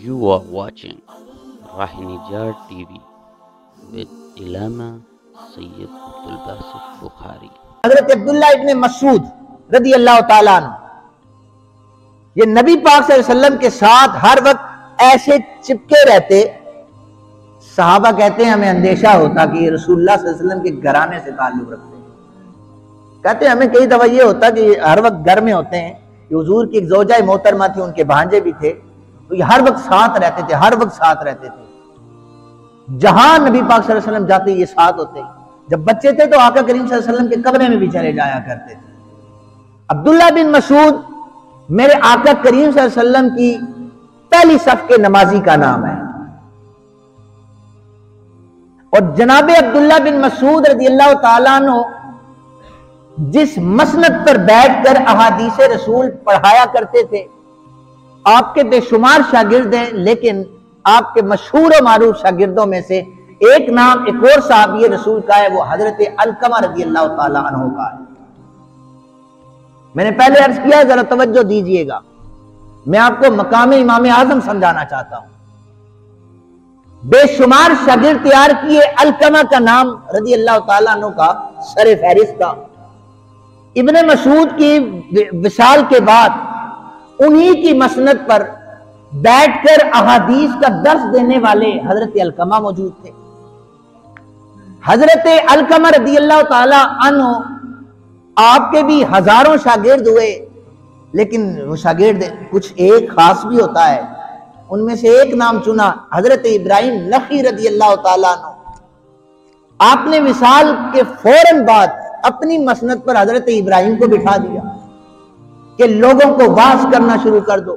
You are watching Rahinijar TV with Ilama Sayyid Abdul Basit Bukhari। हजरत अब्दुल्ला इब्ने मसूद रदी अल्लाह ताला अन्हु, ये नबी पाक सल्लल्लाहु अलैहि वसल्लम के साथ हर वक्त ऐसे चिपके रहते। सहाबा कहते हैं हमें अंदेशा होता कि ये रसूलुल्लाह सल्लल्लाहु अलैहि वसल्लम के घराने से ताल्लुक रखते हैं। कहते हैं हमें कई दफा ये होता कि हर वक्त घर में होते हैं। हुजूर की एक ज़ौजा मोहतरमा थी, उनके भांजे भी थे, तो ये हर वक्त साथ रहते थे, हर वक्त साथ रहते थे। जहां नबी पाक सल्लल्लाहु अलैहि वसल्लम जाते ये साथ होते। जब बच्चे थे तो आका करीम सल्लल्लाहु अलैहि वसल्लम के कमरे में भी चले जाया करते थे। अब्दुल्ला बिन मसूद मेरे आका करीम सल्लल्लाहु अलैहि वसल्लम की पहली सफ के नमाजी का नाम है। और जनाबे अब्दुल्ला बिन मसूद रज़ी अल्लाह ताला अन्हु जिस मसनद पर बैठकर अहादीस रसूल पढ़ाया करते थे, आपके बेशुमार शागिर्द हैं, लेकिन आपके मशहूर और मारूफ शागिर्दों में से एक नाम एक और साहबी रसूल का है, वो हजरत अलकमा रज़ी अल्लाह ताला अन्हु का है। मैंने पहले अर्ज किया, जरा तवज्जो दीजिएगा, मैं आपको मकाम इमाम आजम समझाना चाहता हूं। बेशुमार शागिर्द तैयार किए, अलकमा का नाम रज़ी अल्लाह ताला अन्हु का सर फहरिस्त था। इब्ने मसूद की विसाल के बाद उन्हीं की मसनद पर बैठकर अहादीस का दर्स देने वाले हजरत अलकमा मौजूद थे। हजरत अलकमा रज़ी अल्लाह ताला अन्हु आपके भी हजारों शागिर्द हुए, लेकिन वो शागिर्द कुछ एक खास भी होता है। उनमें से एक नाम चुना, हजरत इब्राहिम नखी रज़ी अल्लाह ताला अन्हु। आपने विसाल के फौरन बाद अपनी मसनद पर हजरत इब्राहिम को बिठा दिया कि लोगों को वाज करना शुरू कर दो।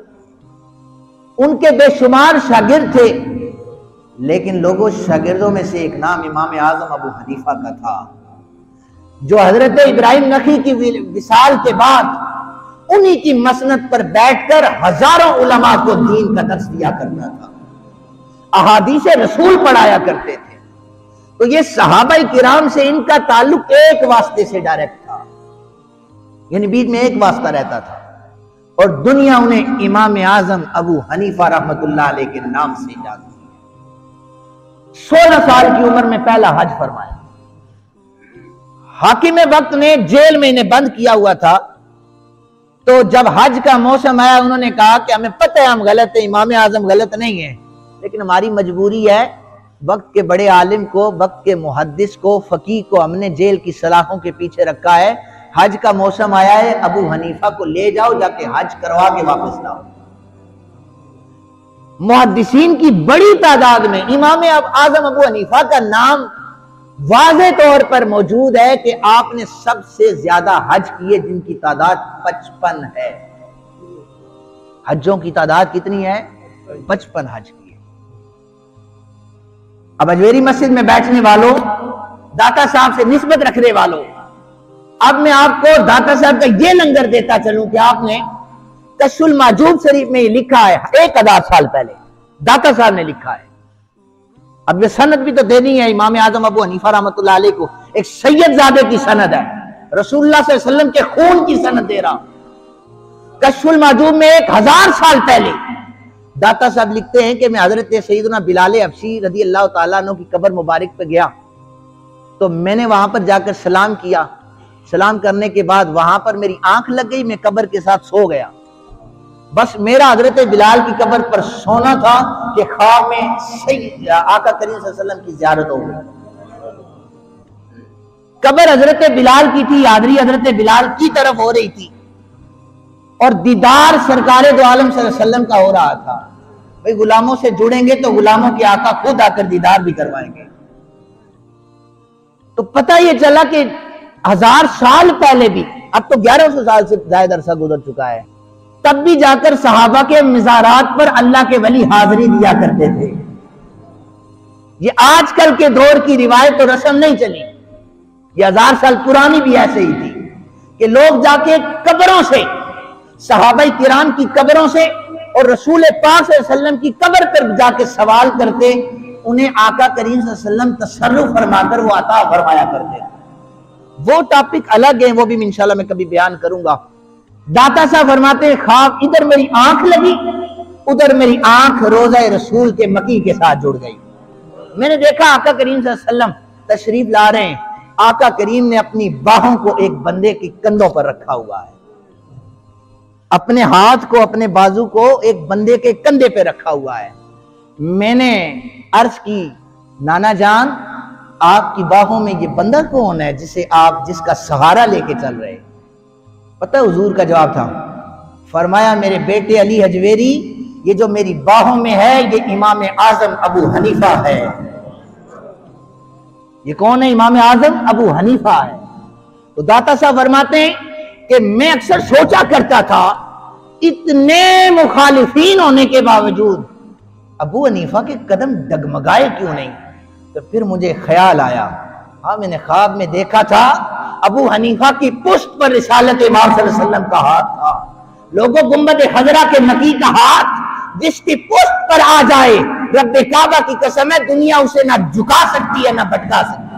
उनके बेशुमार शागिर्द थे, लेकिन लोगों शागिर्दों में से एक नाम इमाम आजम अबू हनीफा का था, जो हजरत इब्राहिम नखी की विसाल के बाद उन्हीं की मसनद पर बैठकर हजारों उलमा को दीन का दर्स दिया करता था, अहादीस रसूल पढ़ाया करते थे। तो ये सहाबाई किराम से इनका ताल्लुक एक वास्ते से डायरेक्ट था, यानी बीच में एक वास्ता रहता था, और दुनिया उन्हें इमाम आजम अबू हनीफा रहमतुल्लाह अलैह के नाम से जानती है। 16 साल की उम्र में पहला हज फरमाया। हाकिम वक्त ने जेल में इन्हें बंद किया हुआ था, तो जब हज का मौसम आया उन्होंने कहा कि हमें पता है हम गलत है, इमाम आजम गलत नहीं है, लेकिन हमारी मजबूरी है, वक्त के बड़े आलिम को, वक्त के मुहद्दिस को, फकीह को हमने जेल की सलाखों के पीछे रखा है। हज का मौसम आया है, अबू हनीफा को ले जाओ, जाके हज करवा के वापस लाओ। मुहद्दिसीन की बड़ी तादाद में इमाम आजम अबू हनीफा का नाम वाज़े तौर पर मौजूद है कि आपने सबसे ज्यादा हज किए, जिनकी तादाद 55 है। हज्जों की तादाद कितनी है? 55 हज किए। अब अजमेरी मस्जिद में बैठने वालों, दाता साहब से निस्बत रखने वालों, अब मैं आपको दाता साहब का ये लंगर देता चलूं कि आपने कशफुल माजूब शरीफ में लिखा है 1000 साल पहले दाता साहब ने लिखा है। अब ये सनद भी तो देनी है इमाम आजम अबू हनीफा रहमतुल्लाह अलैह को, एक सैयदजादे की सनद है, रसूलुल्लाह सल्लल्लाहु अलैहि वसल्लम के खून की सनद दे रहा हूं। कशफुल माजूब में 1000 साल पहले दाता साहब लिखते हैं कि मैं हजरत सैयदना बिलाल हबशी रज़ी अल्लाह ताला अन्हु की कब्र मुबारक पे गया, तो मैंने वहां पर जाकर सलाम किया। सलाम करने के बाद वहां पर मेरी आंख लग गई, मैं कब्र के साथ सो गया। बस मेरा हजरत बिलाल की कब्र पर सोना था कि ख्वाब में सही आका करीम सल्लल्लाहु अलैहि वसल्लम की ज़ियारत हो गई। कब्र हजरत बिलाल की थी, हाज़री हजरत बिलाल की तरफ हो रही थी, और दीदार सरकारे दो आलम सल्लल्लाहु अलैहि वसल्लम का हो रहा था। भाई गुलामों से जुड़ेंगे तो गुलामों के आका खुद आकर दीदार भी करवाएंगे। तो पता ये चला कि 1000 साल पहले भी, अब तो 1100 साल से ज्यादा अरसा गुजर चुका है, तब भी जाकर सहाबा के मिज़ारात पर अल्लाह के वली हाजिरी दिया करते थे। ये आजकल के दौर की रिवायत और रस्म नहीं चली, ये 1000 साल पुरानी भी ऐसे ही थी कि लोग जाके कब्रों से, सहाबाई किराम की कब्रों से और रसूल पाक सल्लल्लाहु अलैहि वसल्लम की कब्र पर जाके सवाल करते, उन्हें आका करीम सल्लल्लाहु अलैहि वसल्लम तसर्रुफ फरमाकर वो अता फरमाया करते। वो टॉपिक अलग है, वो भी इंशाल्लाह मैं कभी बयान करूंगा। दाता साहब फरमाते हैं ख्वाब, इधर मेरी आंख लगी, उधर मेरी आंख रोज़ा रसूल के मकी के साथ जुड़ गई। मैंने देखा आका करीम सल्लल्लाहु अलैहि वसल्लम तशरीफ ला रहे हैं। आका करीम ने अपनी बाहों को एक बंदे की कंधों पर रखा हुआ है, अपने हाथ को, अपने बाजू को एक बंदे के कंधे पे रखा हुआ है। मैंने अर्ज की, नाना जान आपकी बाहों में ये बंदा कौन है जिसका सहारा लेके चल रहे? पता हुजूर का जवाब था, फरमाया मेरे बेटे अली हजवेरी, ये जो मेरी बाहों में है ये इमाम आजम अबू हनीफा है। ये कौन है? इमाम आजम अबू हनीफा है। तो दाता साहब फरमाते हैं कि मैं अक्सर सोचा करता था, इतने मुखालिफीन होने के बावजूद अबू हनीफा के कदम डगमगाए क्यों नहीं? तो फिर मुझे ख्याल आया, हाँ मैंने ख्वाब में देखा था अबू हनीफा की पुश्त पर रिसालत इमाम सल्लल्लाहु अलैहि वसल्लम का हाथ था। लोगों, गुंबद खजरा के मकी का हाथ जिसकी पुश्त पर आ जाए, रब्बे काबा की कसम है दुनिया उसे ना झुका सकती है ना भटका सकती।